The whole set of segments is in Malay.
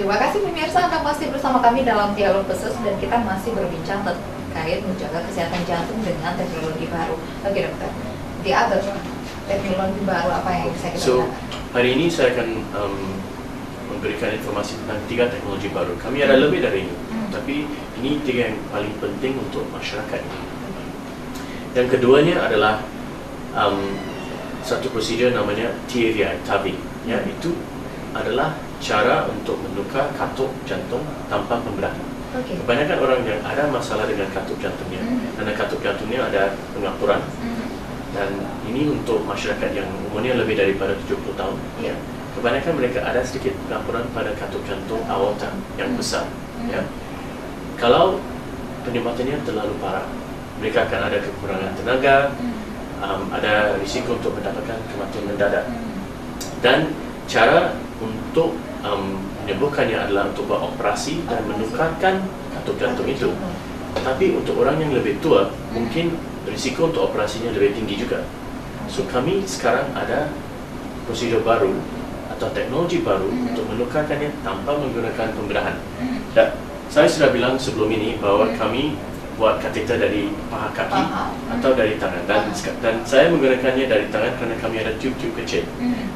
Terima kasih pemirsa, Anda masih bersama kami dalam Dialog Khusus dan kita masih berbincang terkait menjaga kesehatan jantung dengan teknologi baru. Oke dokter, di atas teknologi baru apa yang bisa kita gunakan? Hari ini saya akan memberikan informasi tentang 3 teknologi baru. Kami ada lebih dari ini, tapi ini 3 yang paling penting untuk masyarakat ini. Yang keduanya adalah satu prosedur namanya TAVI, ya, itu adalah cara untuk menukar katup jantung tanpa pembedahan. Kebanyakan orang yang ada masalah dengan katup jantungnya, karena katup jantungnya ada pengapuran, dan ini untuk masyarakat yang umurnya lebih daripada 70 tahun. Ya. Kebanyakan mereka ada sedikit pengapuran pada katup jantung aorta yang besar. Ya. Kalau penyebabnya terlalu parah, mereka akan ada kekurangan tenaga, ada risiko untuk mendapatkan kematian mendadak. Dan cara untuk menyembuhkannya adalah untuk buat operasi dan menukarkan katup jantung itu. Tapi untuk orang yang lebih tua, mungkin risiko untuk operasinya lebih tinggi juga. So kami sekarang ada prosedur baru atau teknologi baru untuk menukarkannya tanpa menggunakan pembedahan. Dan saya sudah bilang sebelum ini bahwa kami buat kateter dari paha kaki atau dari tangan, dan saya menggunakannya dari tangan kerana kami ada tube-tube kecil.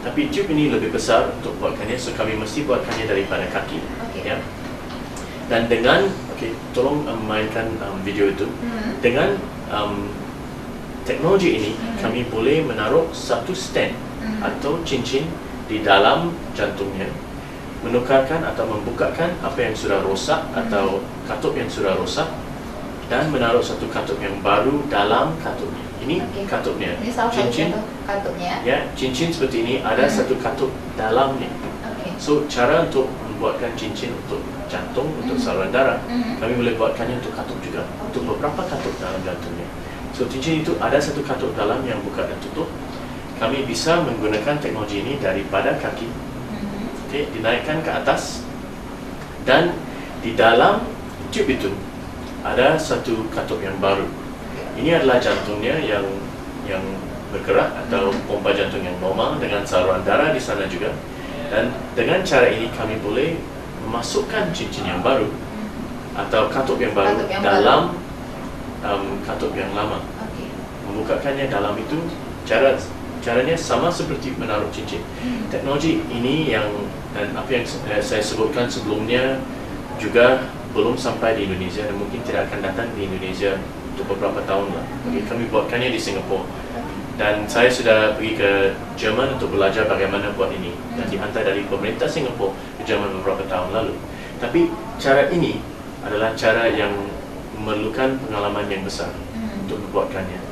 Tapi tube ini lebih besar untuk buatkannya, so kami mesti buatkannya daripada kaki. Ya. Dan dengan, tolong mainkan video itu. Dengan teknologi ini, kami boleh menaruh satu stand atau cincin di dalam jantungnya, menukarkan atau membukakan apa yang sudah rosak atau katup yang sudah rosak, dan menaruh satu katup yang baru dalam katupnya. Ini katupnya. Ini salah satu cincin katupnya. Ya, cincin seperti ini ada satu katup dalamnya. So cara untuk membuatkan cincin untuk jantung, untuk saluran darah, kami boleh buatkannya untuk katup juga, untuk beberapa katup dalam jantungnya. So cincin itu ada satu katup dalam yang buka dan tutup. Kami bisa menggunakan teknologi ini daripada kaki, dinaikkan ke atas, dan di dalam tube itu ada satu katup yang baru. Ini adalah jantungnya yang bergerak atau pompa jantung yang normal dengan saluran darah di sana juga. Dan dengan cara ini kami boleh memasukkan cincin yang baru atau katup yang baru dalam katup yang lama. Membukakannya dalam itu caranya sama seperti menaruh cincin. Teknologi ini dan apa yang saya sebutkan sebelumnya juga belum sampai di Indonesia dan mungkin tidak akan datang di Indonesia untuk beberapa tahun lah. Kami buatkannya di Singapura dan saya sudah pergi ke Jerman untuk belajar bagaimana buat ini dan dihantar dari pemerintah Singapura ke Jerman beberapa tahun lalu. Tapi cara ini adalah cara yang memerlukan pengalaman yang besar untuk membuatkannya.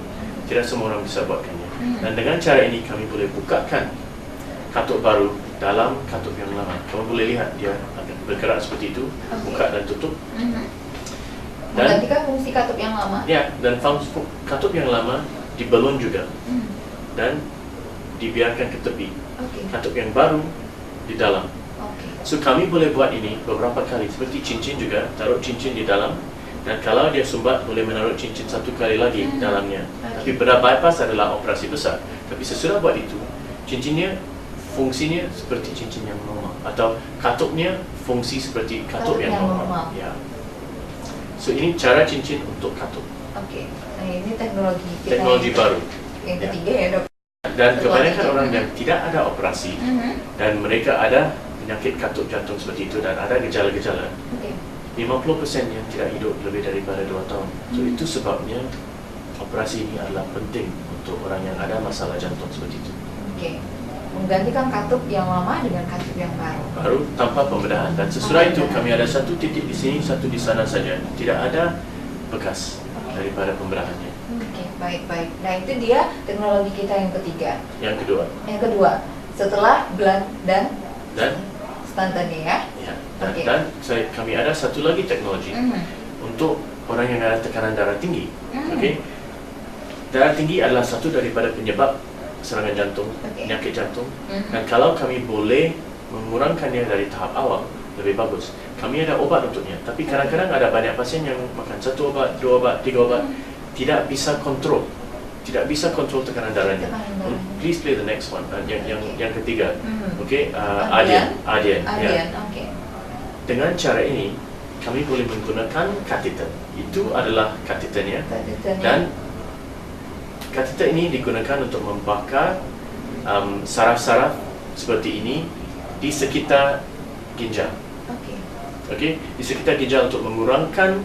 Tidak semua orang bisa buatkannya. Dan dengan cara ini kami boleh bukakan katup baru dalam katup yang lama. Kamu boleh lihat dia bergerak seperti itu, buka dan tutup. Dan menggantikan fungsi katup yang lama. Ya, dan katup yang lama dibelon juga dan dibiarkan ke tepi. Katup yang baru di dalam. So kami boleh buat ini beberapa kali, seperti cincin juga, taruh cincin di dalam. Dan kalau dia sumbat, boleh menaruh cincin satu kali lagi dalamnya. Tapi bedah bypass adalah operasi besar. Tapi sesudah buat itu, cincinnya fungsinya seperti cincin yang normal, atau katupnya fungsi seperti katup yang normal. Ya. So ini cara cincin untuk katup. Nah ini teknologi baru. Yang ketiga ya dok. Dan kebanyakan orang yang tidak ada operasi dan mereka ada penyakit katup jantung seperti itu dan ada gejala-gejala, 50% yang tidak hidup lebih daripada 2 tahun. So itu sebabnya operasi ini adalah penting untuk orang yang ada masalah jantung seperti itu. Menggantikan katup yang lama dengan katup yang baru tanpa pembedahan. Dan sesudah itu kami ada satu titik di sini, satu di sana saja, tidak ada bekas daripada pembedahannya. Baik. Nah itu dia teknologi kita yang ketiga. Yang kedua setelah blood dan stantannya ya. Dan kami ada satu lagi teknologi untuk orang yang ada tekanan darah tinggi. Darah tinggi adalah satu daripada penyebab serangan jantung, penyakit jantung. Dan kalau kami boleh mengurangkannya dari tahap awal, lebih bagus. Kami ada obat untuknya, tapi kadang-kadang ada banyak pasien yang makan 1 obat, 2 obat, 3 obat, tidak bisa kontrol tekanan darahnya. Please play the next one, yang ketiga. Ardian. dengan cara ini kami boleh menggunakan kateter. Itu adalah kateternya, dan kateter ini digunakan untuk membakar saraf-saraf seperti ini di sekitar ginjal. Okey, di sekitar ginjal untuk mengurangkan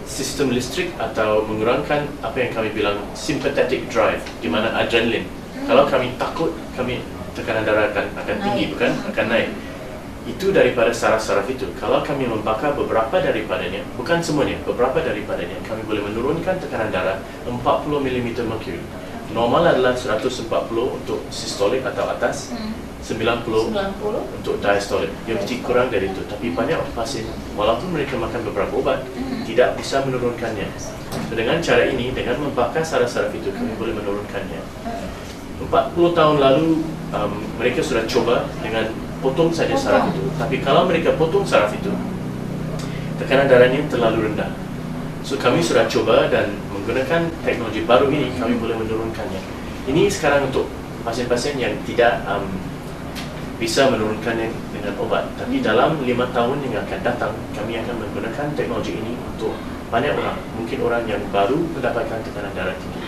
sistem listrik atau mengurangkan apa yang kami bilang sympathetic drive, di mana adrenalin. Kalau kami takut, kami tekanan darah akan tinggi, bukan? Akan naik. Itu daripada saraf-saraf itu. Kalau kami membakar beberapa daripadanya, bukan semuanya, beberapa daripadanya, kami boleh menurunkan tekanan darah 40 mm mercury. Normal adalah 140 untuk sistolik atau atas, 90 untuk diastolik. Dia mesti kurang dari itu. Tapi banyak pasien, walaupun mereka makan beberapa obat, tidak bisa menurunkannya. Dengan cara ini, dengan membakar saraf-saraf itu, kami boleh menurunkannya. 40 tahun lalu, mereka sudah coba dengan potong saja saraf itu. Tapi kalau mereka potong saraf itu, tekanan darahnya terlalu rendah. So kami sudah coba dan menggunakan teknologi baru ini, kami boleh menurunkannya. Ini sekarang untuk pasien-pasien yang tidak bisa menurunkannya dengan obat. Tapi dalam 5 tahun yang akan datang, kami akan menggunakan teknologi ini untuk banyak orang. Mungkin orang yang baru mendapatkan tekanan darah tinggi.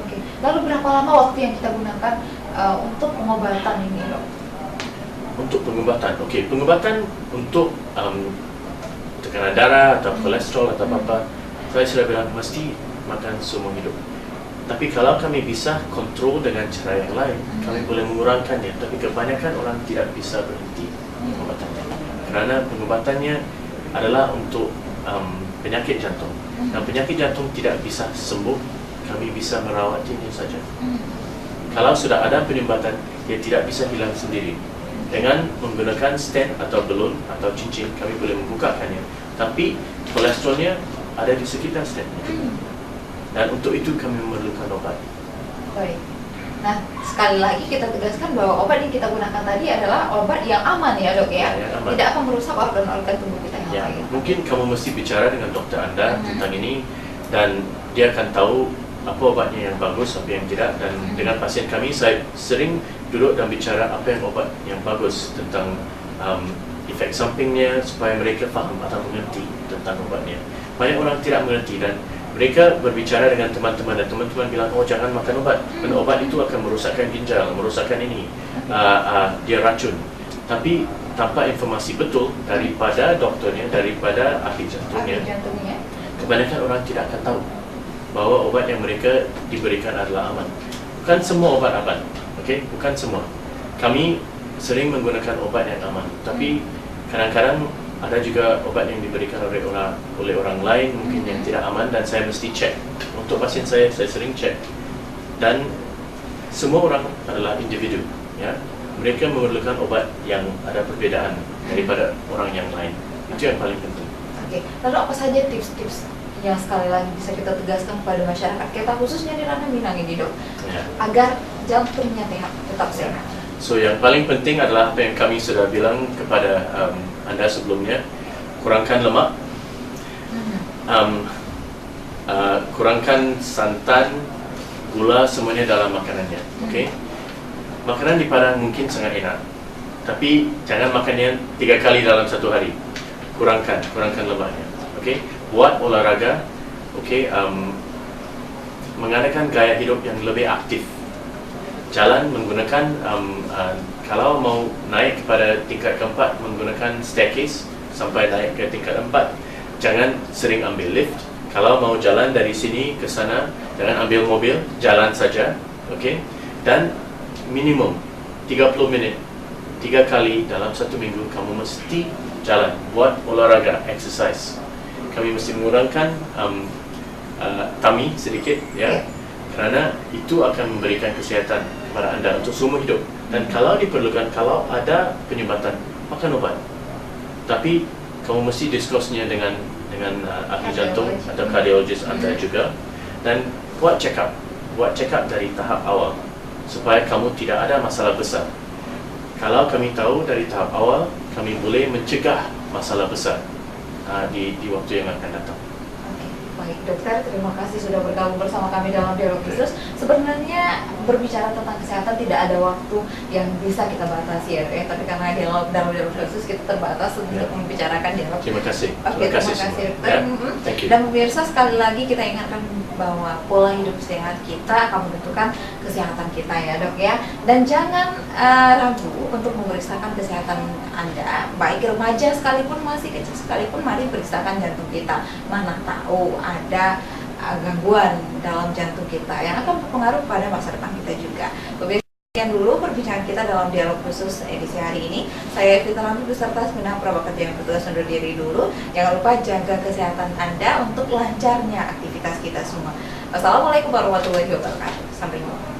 Oke. Lalu berapa lama waktu yang kita gunakan untuk pengobatan ini, dok? Untuk pengobatan, okey, pengobatan untuk tekanan darah atau kolesterol atau apa, saya sudah bilang mesti makan seumur hidup. Tapi kalau kami bisa kontrol dengan cara yang lain, kami boleh mengurangkannya. Tapi kebanyakan orang tidak bisa berhenti pengobatannya, kerana pengobatannya adalah untuk penyakit jantung. Dan penyakit jantung tidak bisa sembuh, kami bisa merawatnya saja. Kalau sudah ada penyumbatan, dia tidak bisa hilang sendiri. Dengan menggunakan stent atau balon atau cincin, kami boleh membukakannya. Tapi kolesterolnya ada di sekitar stentnya. Dan untuk itu kami memerlukan obat. Baik. Nah, sekali lagi kita tegaskan bahwa obat yang kita gunakan tadi adalah obat yang aman ya, dok ya? Aman. Tidak akan merusak organ-organ tubuh kita yang lain. Mungkin kamu mesti bicara dengan dokter Anda tentang ini, dan dia akan tahu apa obatnya yang bagus, apa yang tidak. Dan dengan pasien kami, saya sering duduk dan bicara apa yang obat yang bagus tentang efek sampingnya, supaya mereka faham atau mengerti tentang obatnya. Banyak orang tidak mengerti dan mereka berbicara dengan teman-teman dan teman-teman bilang, oh jangan makan obat, dan obat itu akan merosakkan ginjal, merosakkan ini, dia racun. Tapi tanpa informasi betul daripada doktornya, daripada ahli jantungnya, kebanyakan orang tidak akan tahu bahawa obat yang mereka diberikan adalah aman. Bukan semua obat aman, okey? Bukan semua. Kami sering menggunakan obat yang aman, tapi kadang-kadang ada juga obat yang diberikan oleh orang lain mungkin yang tidak aman, dan saya mesti cek. Untuk pasien saya sering cek. Dan semua orang adalah individu, ya. Mereka memerlukan obat yang ada perbezaan daripada orang yang lain. Itu yang paling penting. Oke. Lalu apa saja tips-tips yang sekali lagi bisa kita tegaskan kepada masyarakat kita, khususnya di ranah Minang ini, dok, agar jantungnya tetap sehat? So yang paling penting adalah apa yang kami sudah bilang kepada anda sebelumnya, kurangkan lemak, kurangkan santan, gula, semuanya dalam makanannya. Okay? Makanan di Padang mungkin sangat enak, tapi jangan makannya 3 kali dalam 1 hari. Kurangkan lemaknya. Okay? Buat olahraga, okay? Mengadakan gaya hidup yang lebih aktif. Jalan menggunakan, kalau mau naik kepada tingkat keempat, menggunakan staircase sampai naik ke tingkat 4. Jangan sering ambil lift. Kalau mau jalan dari sini ke sana, jangan ambil mobil, jalan saja. Okay? Dan minimum 30 minit 3 kali dalam 1 minggu kamu mesti jalan, buat olahraga, exercise. Kami mesti mengurangkan tummy sedikit, ya, kerana itu akan memberikan kesihatan kepada anda untuk seumur hidup. Dan kalau diperlukan, kalau ada penyumbatan, makan obat. Tapi kamu mesti discussnya dengan ahli jantung atau kardiologis anda juga, dan buat check up dari tahap awal supaya kamu tidak ada masalah besar. Kalau kami tahu dari tahap awal, kami boleh mencegah masalah besar di waktu yang akan datang. Baik. Baik dokter, terima kasih sudah bergabung bersama kami dalam dialog khusus. Sebenarnya berbicara tentang kesehatan tidak ada waktu yang bisa kita batasi ya, tapi karena dalam dialog khusus kita terbatas untuk membicarakan dialog. Terima kasih. Oke, terima kasih dokter. Yeah. Thank you. Dan pemirsa, sekali lagi kita ingatkan bahwa pola hidup sehat kita akan menentukan kesehatan kita ya dok ya. Dan jangan ragu untuk memeriksakan kesehatan Anda, baik remaja sekalipun, masih kecil sekalipun, mari periksakan jantung kita. Mana tahu ada gangguan dalam jantung kita yang akan berpengaruh pada masa depan kita juga. Sekian dulu perbincangan kita dalam dialog khusus edisi hari ini. Saya Evita Lampu beserta Seminang Prabakti yang bertugas undur diri dulu. Jangan lupa jaga kesehatan Anda untuk lancarnya aktivitas kita semua. Wassalamualaikum warahmatullahi wabarakatuh. Sampai jumpa.